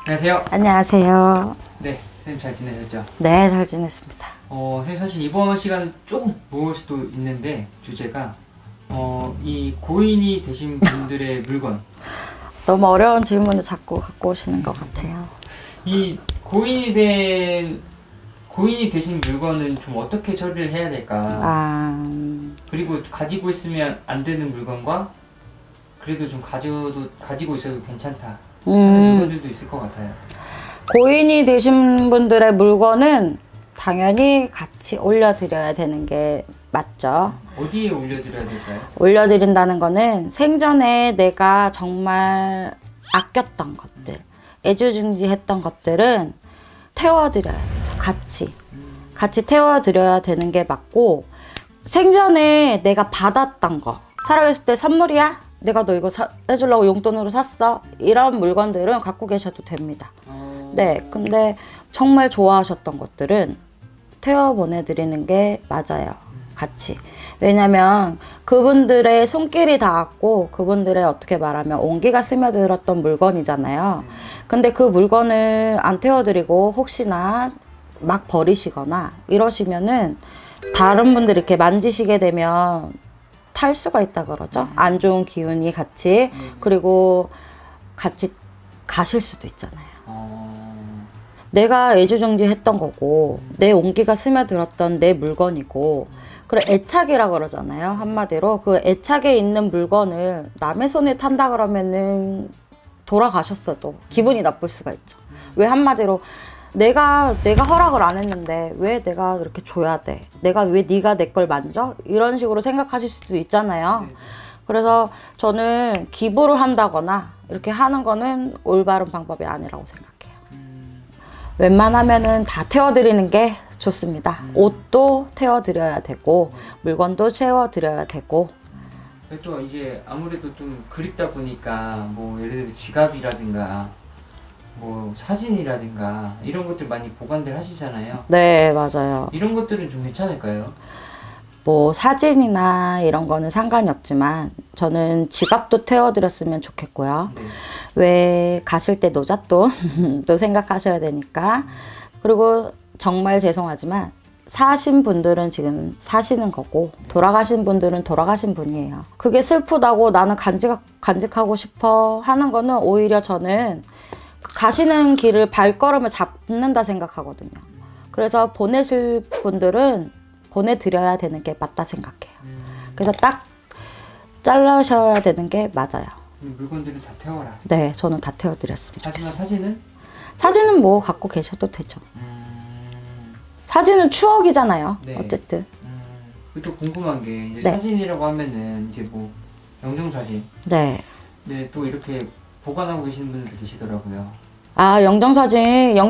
안녕하세요. 안녕하세요. 네, 선생님 잘 지내셨죠? 네, 잘 지냈습니다. 선생님 사실 이번 시간은 조금 무거울 수도 있는데 주제가 이 고인이 되신 분들의 물건. 너무 어려운 질문을 자꾸 갖고 오시는 것 같아요. 이 고인이 되신 물건은 좀 어떻게 처리를 해야 될까? 그리고 가지고 있으면 안 되는 물건과 그래도 좀 가지고 있어도 괜찮다 하는 물건들도 있을 것 같아요. 고인이 되신 분들의 물건은 당연히 같이 올려드려야 되는 게 맞죠. 어디에 올려드려야 될까요? 올려드린다는 거는 생전에 내가 정말 아꼈던 것들, 애지중지했던 것들은 태워드려야 되죠. 같이 태워드려야 되는 게 맞고, 생전에 내가 받았던 거, 살아있을 때 선물이야? 내가 너 이거 해주려고 용돈으로 샀어? 이런 물건들은 갖고 계셔도 됩니다. 네, 근데 정말 좋아하셨던 것들은 태워 보내드리는 게 맞아요. 같이. 왜냐면 그분들의 손길이 닿았고 그분들의 어떻게 말하면 온기가 스며들었던 물건이잖아요. 근데 그 물건을 안 태워드리고 혹시나 막 버리시거나 이러시면은 다른 분들이 이렇게 만지시게 되면 탈 수가 있다 그러죠. 안 좋은 기운이 같이. 그리고 같이 가실 수도 있잖아요. 내가 애지중지했던 거고 내 온기가 스며들었던 내 물건이고, 그래 애착이라 그러잖아요. 한마디로 그 애착에 있는 물건을 남의 손에 탄다 그러면은 돌아가셨어도 기분이 나쁠 수가 있죠. 왜 한마디로 내가 허락을 안 했는데 왜 내가 이렇게 줘야 돼? 내가 왜 네가 내 걸 만져? 이런 식으로 생각하실 수도 있잖아요. 그래서 저는 기부를 한다거나 이렇게 하는 거는 올바른 방법이 아니라고 생각해요. 웬만하면은 다 태워드리는 게 좋습니다. 옷도 태워드려야 되고 물건도 채워드려야 되고. 또 이제 아무래도 좀 그립다 보니까 뭐 예를 들어 지갑이라든가 뭐 사진이라든가 이런 것들 많이 보관들 하시잖아요. 네, 맞아요. 이런 것들은 좀 괜찮을까요? 뭐 사진이나 이런 거는 상관이 없지만 저는 지갑도 태워드렸으면 좋겠고요. 네. 왜 가실 때 노잣돈도 생각하셔야 되니까. 그리고 정말 죄송하지만 사신 분들은 지금 사시는 거고 돌아가신 분들은 돌아가신 분이에요. 그게 슬프다고 나는 간직하고 싶어 하는 거는 오히려 저는 가시는 길을 발걸음을 잡는다 생각하거든요. 그래서 보내실 분들은 보내드려야 되는 게 맞다 생각해요. 그래서 딱 잘라셔야 되는 게 맞아요. 물건들은 다 태워라. 네, 저는 다 태워드렸습니다. 하지만 사진은? 사진은 뭐 갖고 계셔도 되죠. 사진은 추억이잖아요. 네. 어쨌든. 또 궁금한 게 이제 네. 사진이라고 하면은 이제 뭐 영정사진. 네. 네, 또 이렇게 보관하고 계시는 분들도 계시더라고요. 아, 영정사진은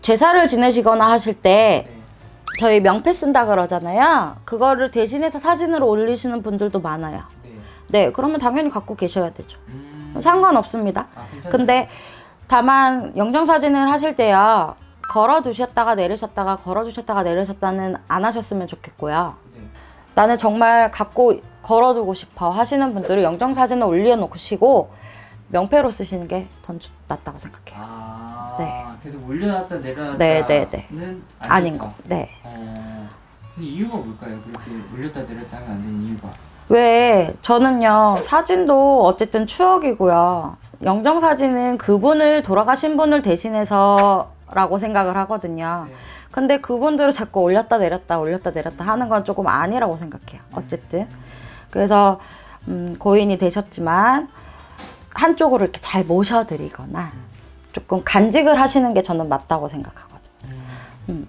제사를 지내시거나 하실 때 네. 저희 명패 쓴다 그러잖아요. 그거를 대신해서 사진으로 올리시는 분들도 많아요. 네. 네, 그러면 당연히 갖고 계셔야 되죠. 상관없습니다. 괜찮아요. 근데 다만 영정사진을 하실 때요, 걸어두셨다가 내리셨다가 걸어두셨다가 내리셨다는 안 하셨으면 좋겠고요. 네. 나는 정말 갖고 걸어두고 싶어 하시는 분들은 영정사진을 올려놓으시고 명패로 쓰시는 게 더 낫다고 생각해요. 네. 계속 올려놨다 내려놨다는 네. 아닌 거. 네. 근데 이유가 뭘까요? 그렇게 올렸다 내렸다 하면 안 되는 이유가? 왜 저는요, 사진도 어쨌든 추억이고요. 영정사진은 돌아가신 분을 대신해서 라고 생각을 하거든요. 네. 근데 그분들을 자꾸 올렸다 내렸다 하는 건 조금 아니라고 생각해요. 어쨌든. 그래서 고인이 되셨지만 한쪽으로 이렇게 잘 모셔드리거나 조금 간직을 하시는 게 저는 맞다고 생각하거든요.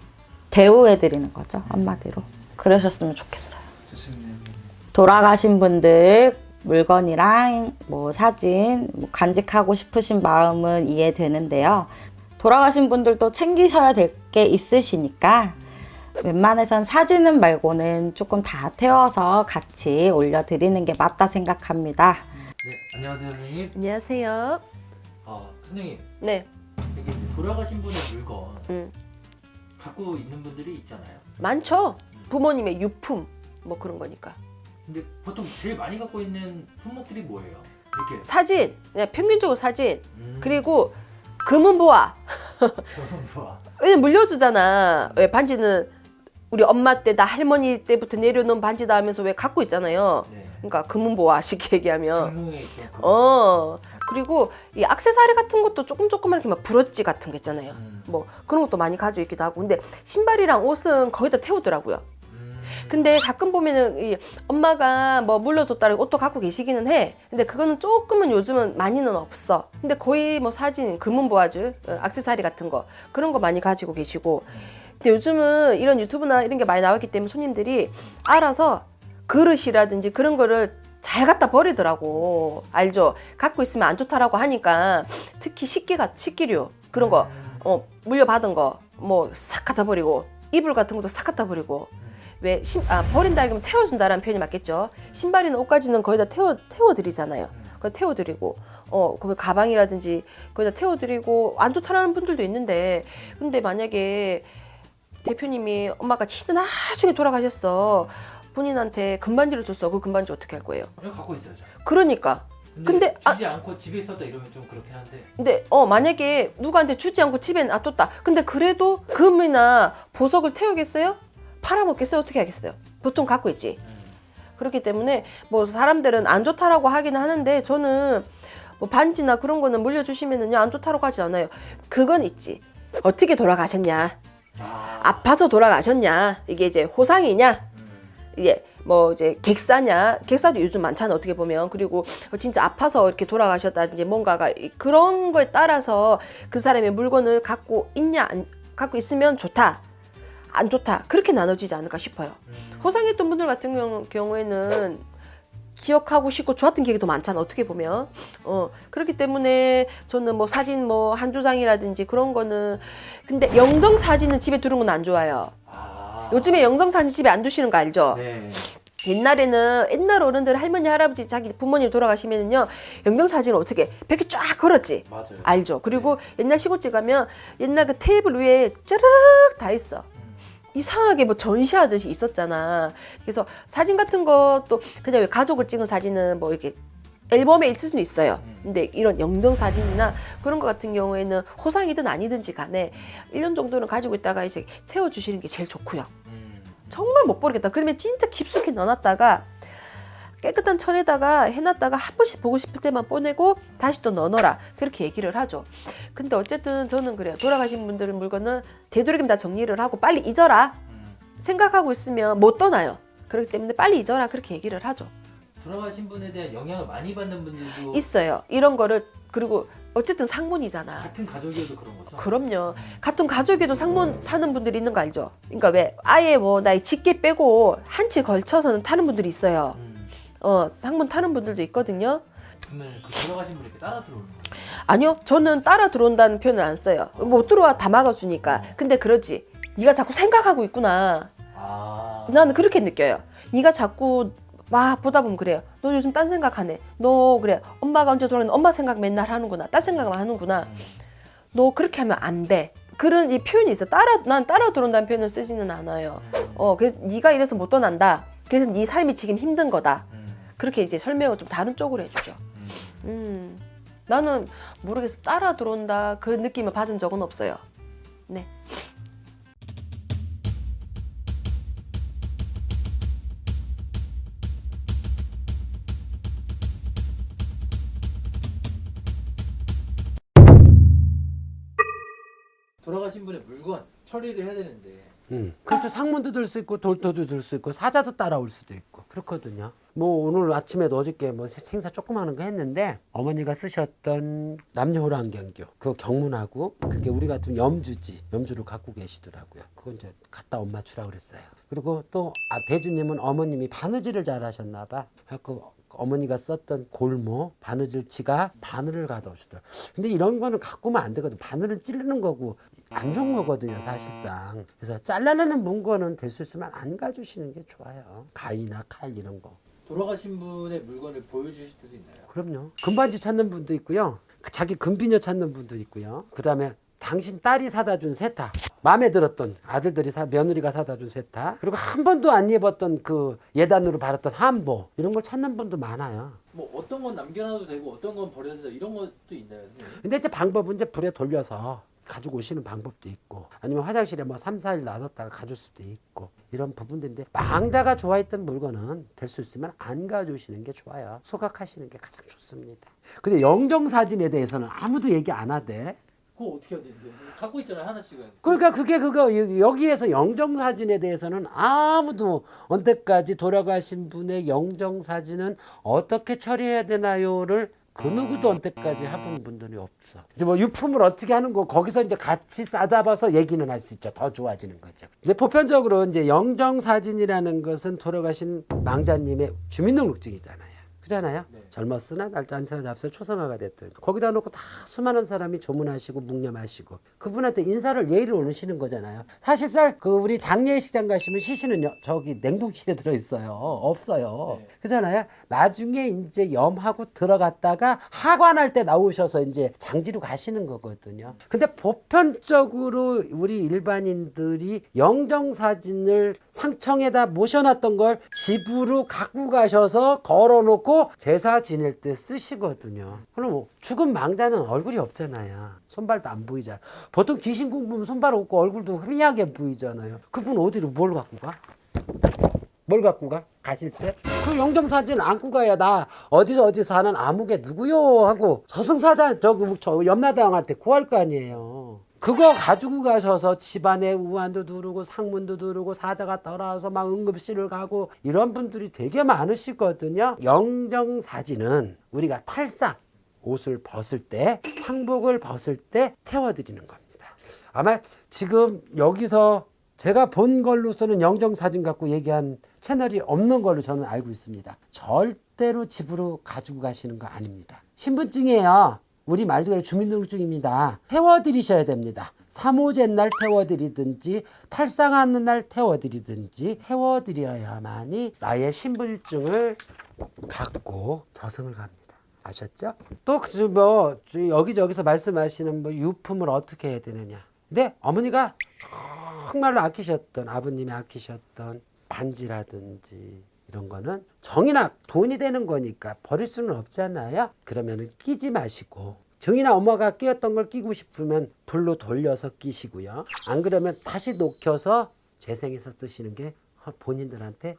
대우해드리는 거죠, 한마디로. 그러셨으면 좋겠어요. 좋습니다. 돌아가신 분들 물건이랑 뭐 사진 간직하고 싶으신 마음은 이해되는데요. 돌아가신 분들도 챙기셔야 될 게 있으시니까 웬만해선 사진은 말고는 조금 다 태워서 같이 올려드리는 게 맞다 생각합니다. 네, 안녕하세요 선생님. 안녕하세요. 선생님, 네, 이게 돌아가신 분의 물건 음. 갖고 있는 분들이 있잖아요. 많죠. 부모님의 유품 뭐 그런 거니까. 근데 보통 제일 많이 갖고 있는 품목들이 뭐예요? 이렇게 사진, 그냥 평균적으로 사진. 그리고 금은보화. 좋아. 왜냐면 물려주잖아. 왜 반지는 우리 엄마 때, 나 할머니 때부터 내려놓은 반지다 하면서 왜 갖고 있잖아요. 네. 그러니까 금은보화 쉽게 얘기하면. 강릉에 있던 그 그리고 이 액세서리 같은 것도 조금만 이렇게 막 브로치 같은 거 있잖아요. 음. 뭐 그런 것도 많이 가지고 있기도 하고. 근데 신발이랑 옷은 거의 다 태우더라고요. 근데 가끔 보면은 이 엄마가 뭐 물려줬다는 옷도 갖고 계시기는 해. 근데 그거는 조금은 요즘은 많이는 없어. 근데 거의 뭐 사진, 금은보화즈, 액세서리 같은 거 그런 거 많이 가지고 계시고. 근데 요즘은 이런 유튜브나 이런 게 많이 나왔기 때문에 손님들이 알아서 그릇이라든지 그런 거를 잘 갖다 버리더라고. 알죠? 갖고 있으면 안 좋다라고 하니까 특히 식기류 그런 거 물려받은 거 뭐 싹 갖다 버리고 이불 같은 것도 싹 갖다 버리고 왜 버린다 하면 태워준다라는 표현이 맞겠죠. 신발이나 옷까지는 거의 다 태워드리잖아요. 그거 태워드리고 그 가방이라든지 거의 다 태워드리고 안 좋다라는 분들도 있는데 근데 만약에 대표님이 엄마가 진짜 나중에 돌아가셨어. 본인한테 금반지를 줬어. 그 금반지 어떻게 할 거예요? 그냥 갖고 있어야죠. 그러니까. 근데 주지 않고 집에 있었다 이러면 좀 그렇긴 한데. 근데 만약에 누구한테 주지 않고 집에 놔뒀다. 근데 그래도 금이나 보석을 태우겠어요? 팔아먹겠어요? 어떻게 하겠어요? 보통 갖고 있지. 그렇기 때문에 뭐 사람들은 안 좋다라고 하기는 하는데 저는 뭐 반지나 그런 거는 물려주시면은요 안 좋다라고 하지 않아요. 그건 있지. 어떻게 돌아가셨냐? 아파서 돌아가셨냐? 이게 이제 호상이냐? 이게 뭐 이제 객사도 요즘 많잖아 어떻게 보면. 그리고 진짜 아파서 이렇게 돌아가셨다든지 뭔가가 그런 거에 따라서 그 사람의 물건을 갖고 있냐 안 갖고 있으면 좋다 안 좋다 그렇게 나눠지지 않을까 싶어요. 호상했던 분들 같은 경우에는 기억하고 싶고 좋았던 기억이 더 많잖아 어떻게 보면. 그렇기 때문에 저는 뭐 사진 뭐 한두 장이라든지 그런 거는 근데 영정 사진은 집에 두는 건 안 좋아요. 요즘에 영정사진 집에 안 두시는 거 알죠? 네. 옛날 어른들 할머니 할아버지 자기 부모님 돌아가시면은요 영정사진을 어떻게 벽에 쫙 걸었지. 맞아요. 알죠? 그리고 옛날 시골집 가면 옛날 그 테이블 위에 짜르르륵 다 있어. 이상하게 뭐 전시하듯이 있었잖아. 그래서 사진 같은 것도 그냥 왜 가족을 찍은 사진은 뭐 이렇게 앨범에 있을 수는 있어요. 근데 이런 영정사진이나 그런 거 같은 경우에는 호상이든 아니든지 간에 1년 정도는 가지고 있다가 이제 태워주시는 게 제일 좋고요. 정말 못 버리겠다. 그러면 진짜 깊숙이 넣어놨다가 깨끗한 천에다가 해놨다가 한 번씩 보고 싶을 때만 꺼내고 다시 또 넣어놔라. 그렇게 얘기를 하죠. 근데 어쨌든 저는 그래요. 돌아가신 분들은 물건은 되도록이면 다 정리를 하고 빨리 잊어라. 생각하고 있으면 못 떠나요. 그렇기 때문에 빨리 잊어라. 그렇게 얘기를 하죠. 돌아가신 분에 대한 영향을 많이 받는 분들도 있어요. 이런 거를 그리고 어쨌든 상문이잖아. 같은 가족이어도 그런 거죠? 그럼요. 같은 가족에도 상문 타는 분들이 있는 거 알죠? 그러니까 왜 아예 뭐 나의 직계 빼고 한 채 걸쳐서는 타는 분들이 있어요. 상문 타는 분들도 있거든요. 그러면 그 돌아가신 분에게 따라 들어오는 거예요? 아니요, 저는 따라 들어온다는 표현을 안 써요. 못 들어와 다 막아주니까. 근데 그러지. 네가 자꾸 생각하고 있구나. 나는 그렇게 느껴요. 네가 자꾸 막 보다 보면 그래요. 너 요즘 딴 생각하네. 너 그래. 엄마가 언제 돌아가는데 엄마 생각 맨날 하는구나. 딴 생각만 하는구나. 너 그렇게 하면 안 돼. 그런 이 표현이 있어. 난 따라 들어온다는 표현을 쓰지는 않아요. 그래서 네가 이래서 못 떠난다. 그래서 네 삶이 지금 힘든 거다. 그렇게 이제 설명을 좀 다른 쪽으로 해주죠. 나는 모르겠어. 따라 들어온다. 그 느낌을 받은 적은 없어요. 네. 돌아가신 분의 물건 처리를 해야 되는데 그렇죠. 상문도 들 수 있고 돌도도 들 수 있고 사자도 따라올 수도 있고 그렇거든요. 뭐 오늘 아침에도 어저께 뭐 행사 조그마한 거 했는데 어머니가 쓰셨던 남녀호라 안경교 그 경문하고 그게 우리 같은 염주를 갖고 계시더라고요. 그건 이제 갖다 엄마 주라 그랬어요. 그리고 또 대주님은 어머님이 바느질을 잘하셨나 봐. 그 어머니가 썼던 골모 바느질치가 바늘을 가져오시더라고요. 근데 이런 거는 갖고 오면 안 되거든. 바늘은 찌르는 거고 안 좋은 거거든요, 사실상. 그래서 잘라내는 문건은 될 수 있으면 안 가주시는 게 좋아요. 가위나 칼 이런 거. 돌아가신 분의 물건을 보여주실 때도 있나요? 그럼요. 금반지 찾는 분도 있고요. 자기 금비녀 찾는 분도 있고요. 그다음에 당신 딸이 사다 준 세탁, 마음에 들었던 아들들이 며느리가 사다 준 세탁, 그리고 한 번도 안 입었던 그 예단으로 바랐던 한복 이런 걸 찾는 분도 많아요. 뭐 어떤 건 남겨놔도 되고 어떤 건 버려도 되고 이런 것도 있나요, 선생님? 근데 이제 방법은 이제 불에 돌려서 가지고 오시는 방법도 있고 아니면 화장실에 뭐 3, 4일 놔뒀다가 가줄 수도 있고 이런 부분들인데 망자가 좋아했던 물건은 될 수 있으면 안 가져오시는 게 좋아요. 소각하시는 게 가장 좋습니다. 근데 영정사진에 대해서는 아무도 얘기 안 하대. 그거 어떻게 해야 되는데? 갖고 있잖아요, 하나씩은. 그러니까 그거 여기에서 영정사진에 대해서는 아무도 언제까지 돌아가신 분의 영정사진은 어떻게 처리해야 되나요를 그 누구도 언제까지 해본 분들이 없어. 이제 뭐 유품을 어떻게 하는 거 거기서 이제 같이 싸잡아서 얘기는 할 수 있죠. 더 좋아지는 거죠. 근데 보편적으로 이제 영정사진이라는 것은 돌아가신 망자님의 주민등록증이잖아요. 그잖아요. 네. 젊었으나 날짜안서 잡서 초성화가 됐든 거기다 놓고 다 수많은 사람이 조문하시고 묵념하시고 그분한테 인사를 예의를 올리시는 거잖아요. 사실상 그 우리 장례식장 가시면 시신은요 저기 냉동실에 들어 있어요. 없어요. 네. 그잖아요. 나중에 이제 염하고 들어갔다가 하관할 때 나오셔서 이제 장지로 가시는 거거든요. 근데 보편적으로 우리 일반인들이 영정사진을 상청에다 모셔놨던 걸 집으로 갖고 가셔서 걸어놓고 제사 지낼 때 쓰시거든요. 그럼 뭐 죽은 망자는 얼굴이 없잖아요. 손발도 안 보이잖아. 보통 귀신 공부면 손발 없고 얼굴도 희미하게 보이잖아요. 그분 어디로 뭘 갖고 가? 뭘 갖고 가? 가실 때? 그 영정사진 안고 가야 나 어디서 사는 아무개 누구요? 하고 저승사자 저 염라대왕한테 구할 거 아니에요. 그거 가지고 가셔서 집안에 우환도 두르고 상문도 두르고 사자가 떠나서 막 응급실을 가고 이런 분들이 되게 많으시거든요. 영정사진은 우리가 탈상 옷을 벗을 때 상복을 벗을 때 태워드리는 겁니다. 아마 지금 여기서 제가 본 걸로서는 영정사진 갖고 얘기한 채널이 없는 걸로 저는 알고 있습니다. 절대로 집으로 가지고 가시는 거 아닙니다. 신분증이에요. 우리 말대로 주민등록증입니다. 태워드리셔야 됩니다. 3호제 날 태워드리든지 탈상하는 날 태워드리든지 태워드려야만이 나의 신분증을 갖고 저승을 갑니다. 아셨죠? 또 뭐 여기저기서 말씀하시는 뭐 유품을 어떻게 해야 되느냐. 근데 어머니가 정말로 아끼셨던 아버님이 아끼셨던 반지라든지 이런 거는 정이나 돈이 되는 거니까 버릴 수는 없잖아요. 그러면은 끼지 마시고 정이나 엄마가 끼었던 걸 끼고 싶으면 불로 돌려서 끼시고요. 안 그러면 다시 녹여서 재생해서 쓰시는 게 본인들한테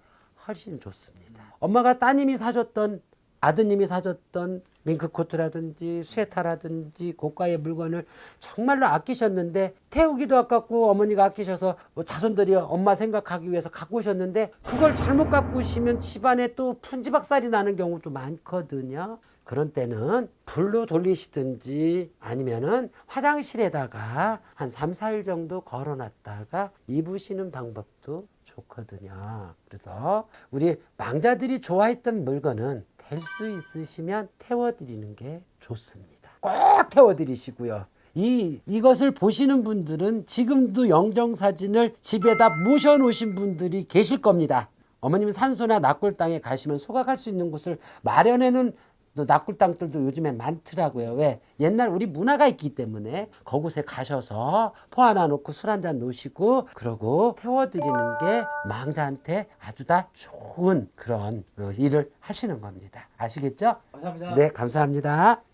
훨씬 좋습니다. 엄마가 따님이 사줬던 아드님이 사줬던 밍크코트라든지 스웨터라든지 고가의 물건을 정말로 아끼셨는데 태우기도 아깝고 어머니가 아끼셔서 뭐 자손들이 엄마 생각하기 위해서 갖고 오셨는데 그걸 잘못 갖고 오시면 집안에 또 푼지박살이 나는 경우도 많거든요. 그런 때는 불로 돌리시든지 아니면은 화장실에다가 한 3, 4일 정도 걸어놨다가 입으시는 방법도 좋거든요. 그래서 우리 망자들이 좋아했던 물건은 될 수 있으시면 태워드리는 게 좋습니다. 꼭 태워드리시고요. 이것을 보시는 분들은 지금도 영정사진을 집에다 모셔놓으신 분들이 계실 겁니다. 어머님 산소나 낙골 땅에 가시면 소각할 수 있는 곳을 마련해놓은 낙골 땅들도 요즘에 많더라고요. 왜? 옛날 우리 문화가 있기 때문에 그곳에 가셔서 포 하나 놓고 술 한잔 놓으시고 그러고 태워드리는 게 망자한테 아주 다 좋은 그런 일을 하시는 겁니다. 아시겠죠? 감사합니다. 네, 감사합니다.